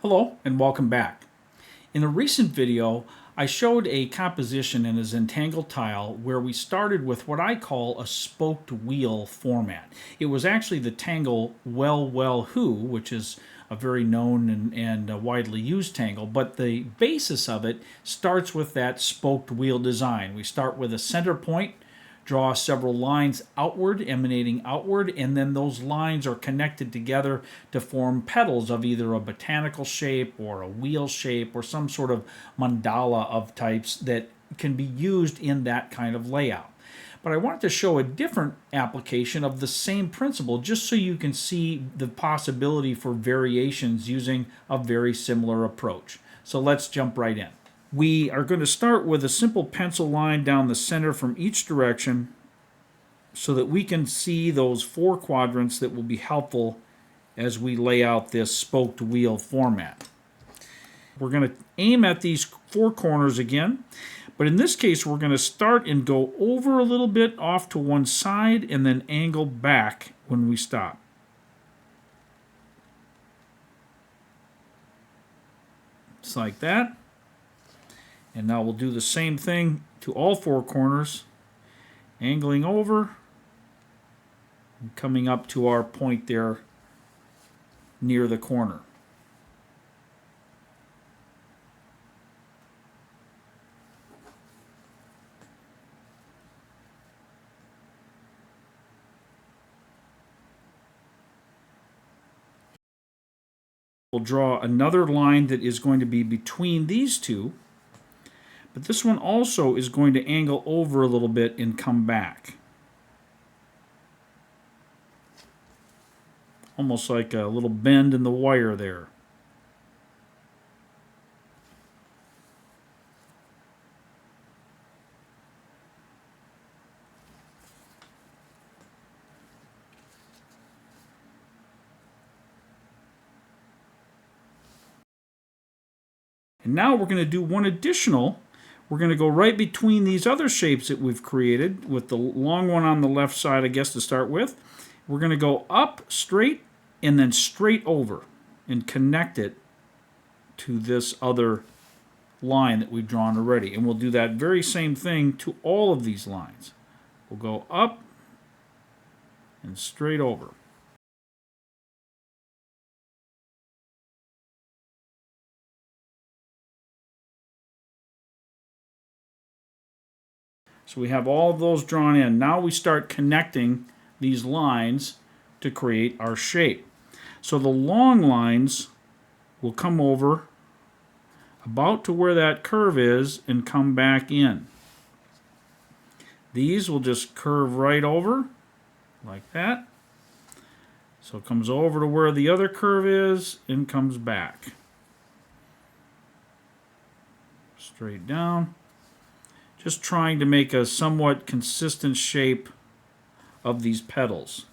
Hello and welcome back. In a recent video, I showed a composition in a Zentangle tile where we started with what I call a spoked wheel format. It was actually the Tangle Who, which is a very known and widely used tangle, but the basis of it starts with that spoked wheel design. We start with a center point, draw several lines outward, emanating outward, and then those lines are connected together to form petals of either a botanical shape or a wheel shape or some sort of mandala of types that can be used in that kind of layout. But I wanted to show a different application of the same principle just so you can see the possibility for variations using a very similar approach. So let's jump right in. We are going to start with a simple pencil line down the center from each direction so that we can see those four quadrants that will be helpful as we lay out this spoked wheel format. We're going to aim at these four corners again, but in this case we're going to start and go over a little bit off to one side and then angle back when we stop. Just like that. And now we'll do the same thing to all four corners, angling over and coming up to our point there near the corner. We'll draw another line that is going to be between these two. But this one also is going to angle over a little bit and come back. Almost like a little bend in the wire there. And now we're going to do one additional. We're going to go right between these other shapes that we've created with the long one on the left side, I guess, to start with. We're going to go up straight and then straight over and connect it to this other line that we've drawn already. And we'll do that very same thing to all of these lines. We'll go up and straight over. So we have all of those drawn in. Now we start connecting these lines to create our shape. So the long lines will come over about to where that curve is and come back in. These will just curve right over like that. So it comes over to where the other curve is and comes back. Straight down. Just trying to make a somewhat consistent shape of these petals.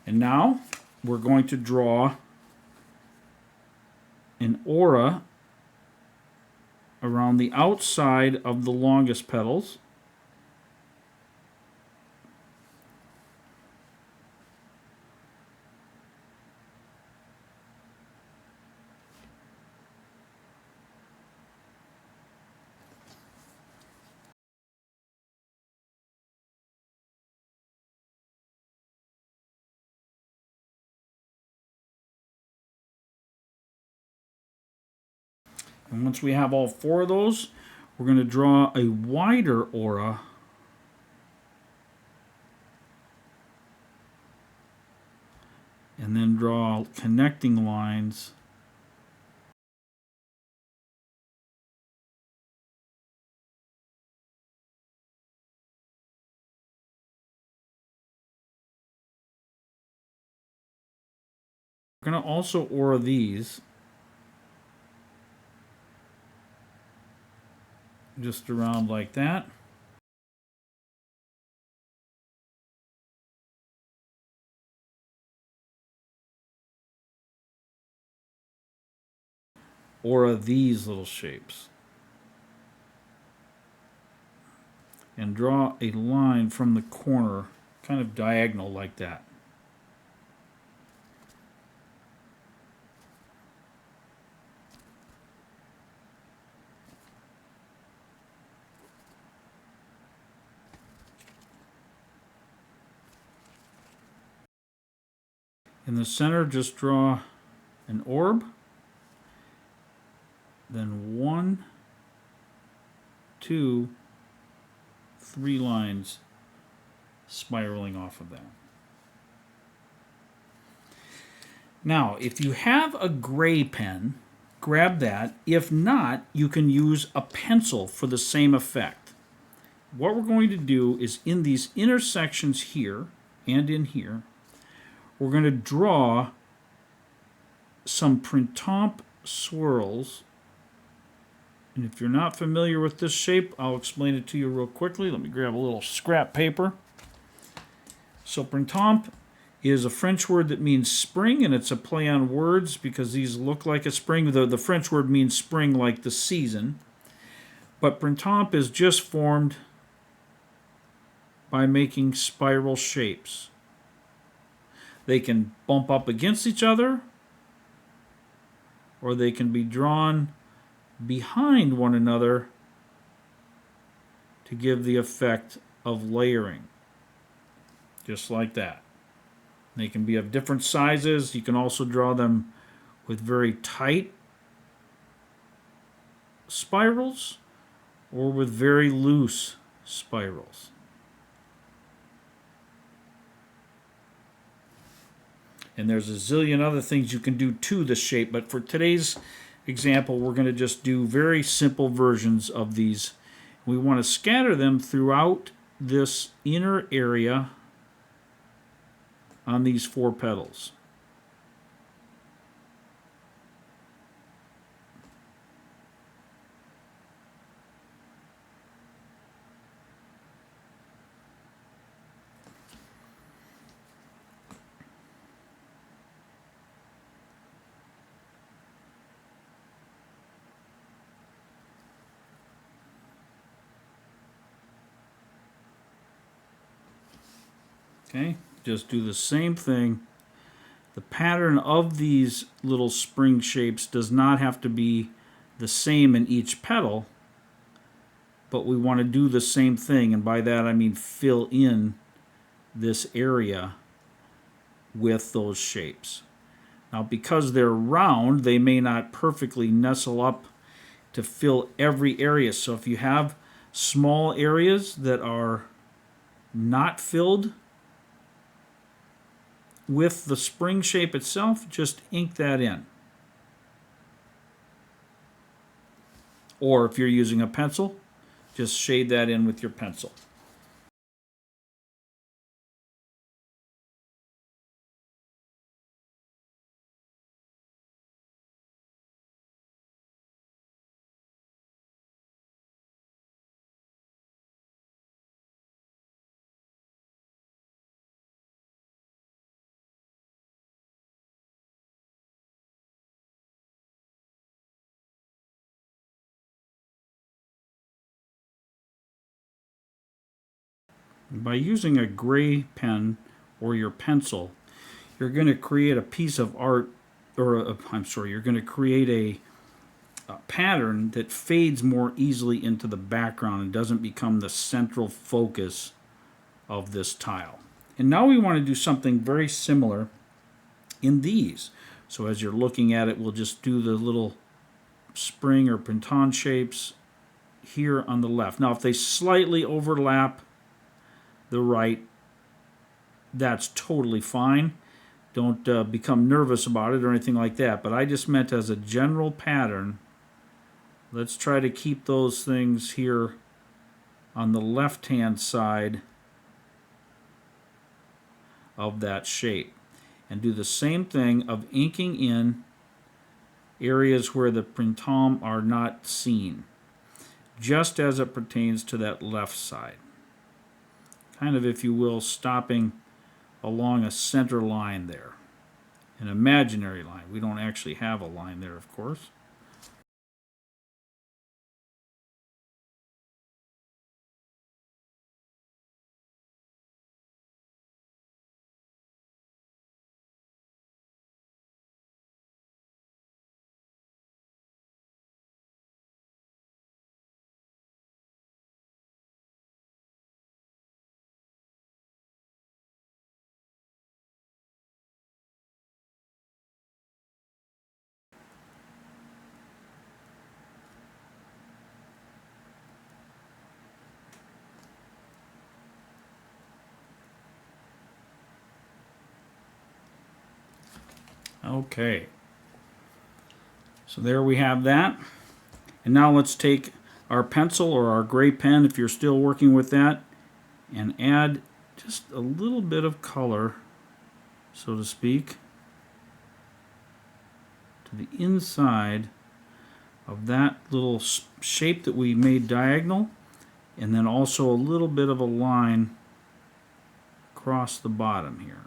And now we're going to draw an aura around the outside of the longest petals. And once we have all four of those, we're going to draw a wider aura and then draw connecting lines we're going to also aura these just around like that. or of these little shapes. And draw a line from the corner, kind of diagonal like that. In the center, just draw an orb, then 1, 2, 3 lines spiraling off of that. Now, if you have a gray pen, grab that. If not, you can use a pencil for the same effect. What we're going to do is in these intersections here and in here, we're going to draw some Printemps swirls. And if you're not familiar with this shape, I'll explain it to you real quickly. Let me grab a little scrap paper. So Printemps is a French word that means spring, and it's a play on words because these look like a spring. The French word means spring like the season. But Printemps is just formed by making spiral shapes. They can bump up against each other, or they can be drawn behind one another to give the effect of layering. Just like that. They can be of different sizes. You can also draw them with very tight spirals or with very loose spirals. And there's a zillion other things you can do to the shape, but for today's example, we're going to just do very simple versions of these. We want to scatter them throughout this inner area on these 4 petals. Okay, just do the same thing. The pattern of these little spring shapes does not have to be the same in each petal, but we want to do the same thing, and by that I mean fill in this area with those shapes. Now, because they're round, they may not perfectly nestle up to fill every area. So if you have small areas that are not filled with the spring shape itself, just ink that in. Or if you're using a pencil, just shade that in with your pencil. By using a gray pen or your pencil, you're going to create a piece of art, or you're going to create a pattern that fades more easily into the background and doesn't become the central focus of this tile. And now we want to do something very similar in these. So as you're looking at it, we'll just do the little spring or Printemps shapes here on the left. Now if they slightly overlap the right, that's totally fine. Don't become nervous about it or anything like that, but I just meant as a general pattern, let's try to keep those things here on the left hand side of that shape, and do the same thing of inking in areas where the Printemps are not seen, just as it pertains to that left side. Kind of, if you will, stopping along a center line there. An imaginary line. We don't actually have a line there, of course. Okay. So there we have that. And now let's take our pencil or our gray pen, if you're still working with that, and add just a little bit of color, so to speak, to the inside of that little shape that we made diagonal, and then also a little bit of a line across the bottom here.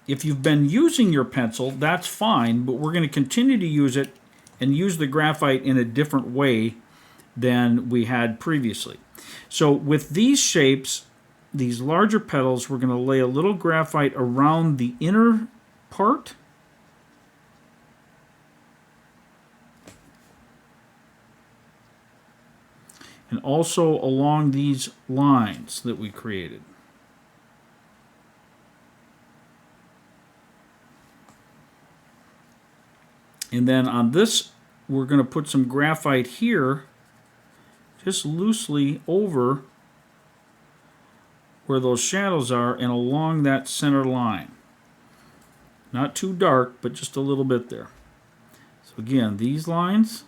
If you've been using your pencil, that's fine, but we're going to continue to use it and use the graphite in a different way than we had previously. So with these shapes, these larger petals, we're going to lay a little graphite around the inner part. And also along these lines that we created. And then on this, we're going to put some graphite here, just loosely over where those shadows are and along that center line. Not too dark, but just a little bit there. So again, these lines,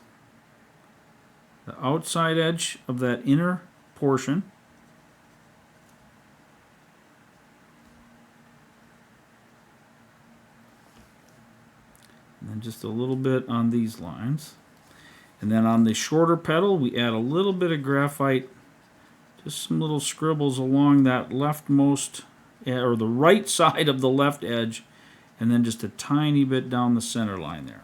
the outside edge of that inner portion, and then just a little bit on these lines. And then on the shorter petal, we add a little bit of graphite, just some little scribbles along that leftmost, or the right side of the left edge, and then just a tiny bit down the center line there.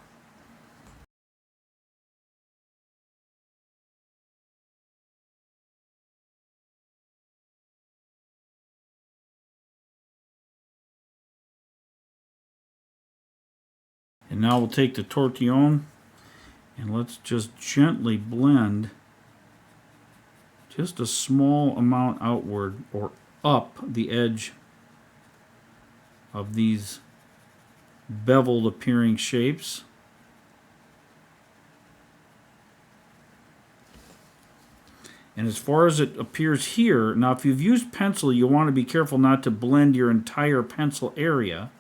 And now we'll take the tortillon and let's just gently blend just a small amount outward or up the edge of these beveled appearing shapes. And as far as it appears here, now if you've used pencil, you want to be careful not to blend your entire pencil area.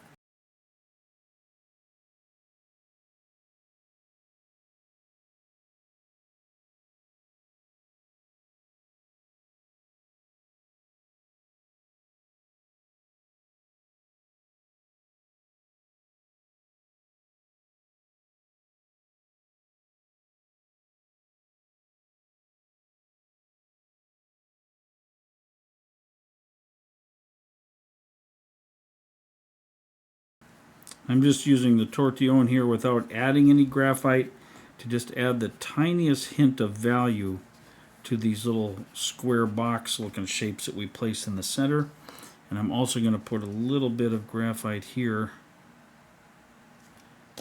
I'm just using the tortillon here without adding any graphite to just add the tiniest hint of value to these little square box looking shapes that we place in the center. And I'm also going to put a little bit of graphite here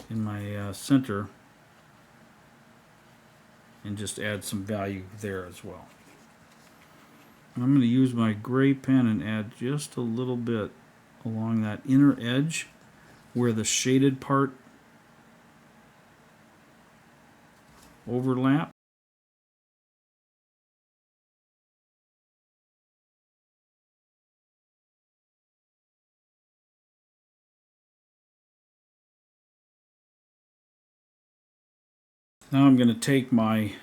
in my center and just add some value there as well. And I'm going to use my gray pen and add just a little bit along that inner edge where the shaded part overlap. Now I'm going to take my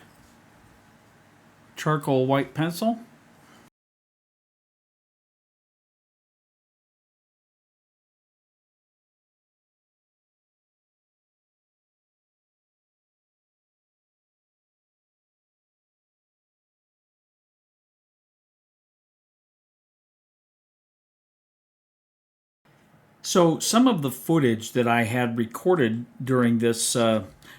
charcoal white pencil So some of the footage that I had recorded during this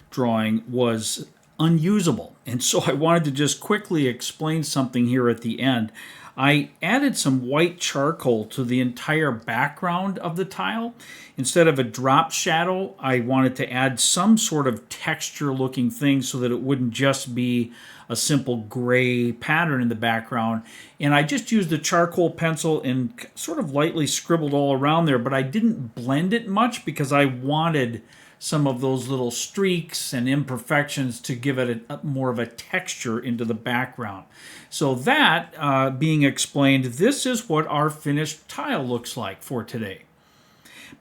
drawing was unusable. And so I wanted to just quickly explain something here at the end. I added some white charcoal to the entire background of the tile. Instead of a drop shadow, I wanted to add some sort of texture looking thing so that it wouldn't just be a simple gray pattern in the background. And I just used a charcoal pencil and sort of lightly scribbled all around there, but I didn't blend it much because I wanted some of those little streaks and imperfections to give it more of a texture into the background. So that being explained, this is what our finished tile looks like for today.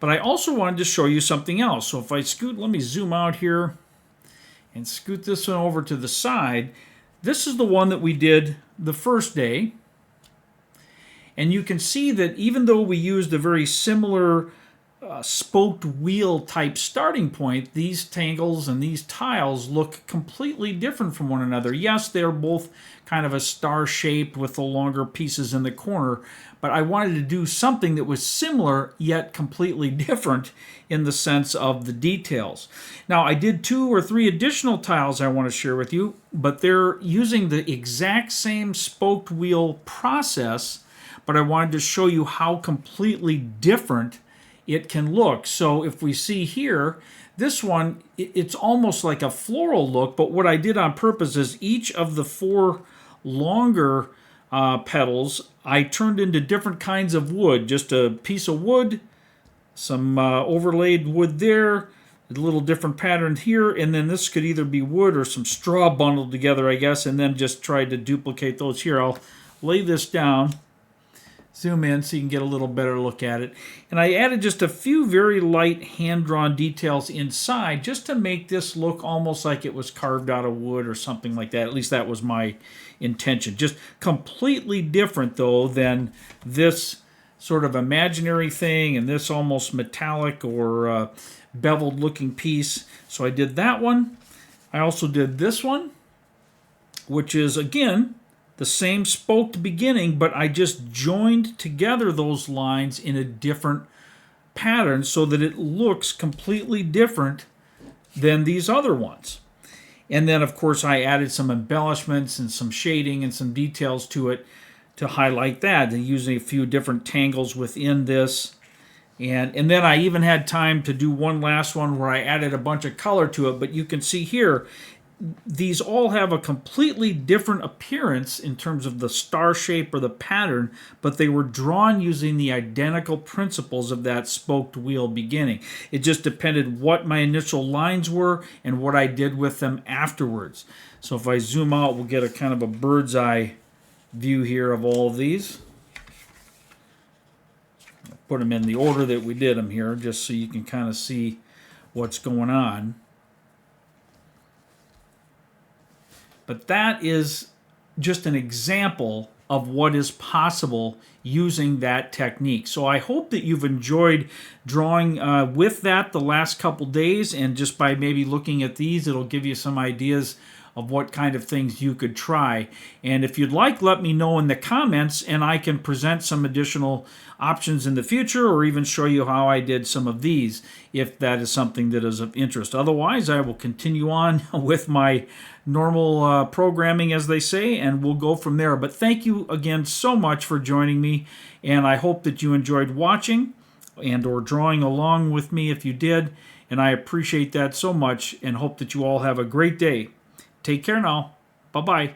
But I also wanted to show you something else. So if I scoot, let me zoom out here and scoot this one over to the side. This is the one that we did the first day. And you can see that even though we used a very similar spoked wheel type starting point, these tangles and these tiles look completely different from one another. Yes, they're both kind of a star shaped with the longer pieces in the corner, but I wanted to do something that was similar yet completely different in the sense of the details. Now, I did 2 or 3 additional tiles I want to share with you, but they're using the exact same spoked wheel process, but I wanted to show you how completely different it can look. So if we see here, this one, it's almost like a floral look, but what I did on purpose is each of the 4 longer petals I turned into different kinds of wood. Just a piece of wood, some overlaid wood there, a little different pattern here, and then this could either be wood or some straw bundled together, I guess, and then just tried to duplicate those here. I'll lay this down, zoom in so you can get a little better look at it. And I added just a few very light hand-drawn details inside just to make this look almost like it was carved out of wood or something like that. At least that was my intention. Just completely different, though, than this sort of imaginary thing and this almost metallic or beveled looking piece. So I did that one. I also did this one, which is, again, the same spoked beginning, but I just joined together those lines in a different pattern so that it looks completely different than these other ones. And then, of course, I added some embellishments and some shading and some details to it to highlight that, and using a few different tangles within this. And then I even had time to do one last one where I added a bunch of color to it, but you can see here, these all have a completely different appearance in terms of the star shape or the pattern, but they were drawn using the identical principles of that spoked wheel beginning. It just depended what my initial lines were and what I did with them afterwards. So if I zoom out, we'll get a kind of a bird's eye view here of all of these. I'll put them in the order that we did them here, just so you can kind of see what's going on. But that is just an example of what is possible using that technique. So I hope that you've enjoyed drawing with that the last couple days, and just by maybe looking at these, it'll give you some ideas of what kind of things you could try. And if you'd like, let me know in the comments, and I can present some additional options in the future, or even show you how I did some of these, if that is something that is of interest. Otherwise, I will continue on with my normal programming, as they say, and we'll go from there. But thank you again so much for joining me, and I hope that you enjoyed watching and or drawing along with me if you did, and I appreciate that so much, and hope that you all have a great day. Take care now. Bye-bye.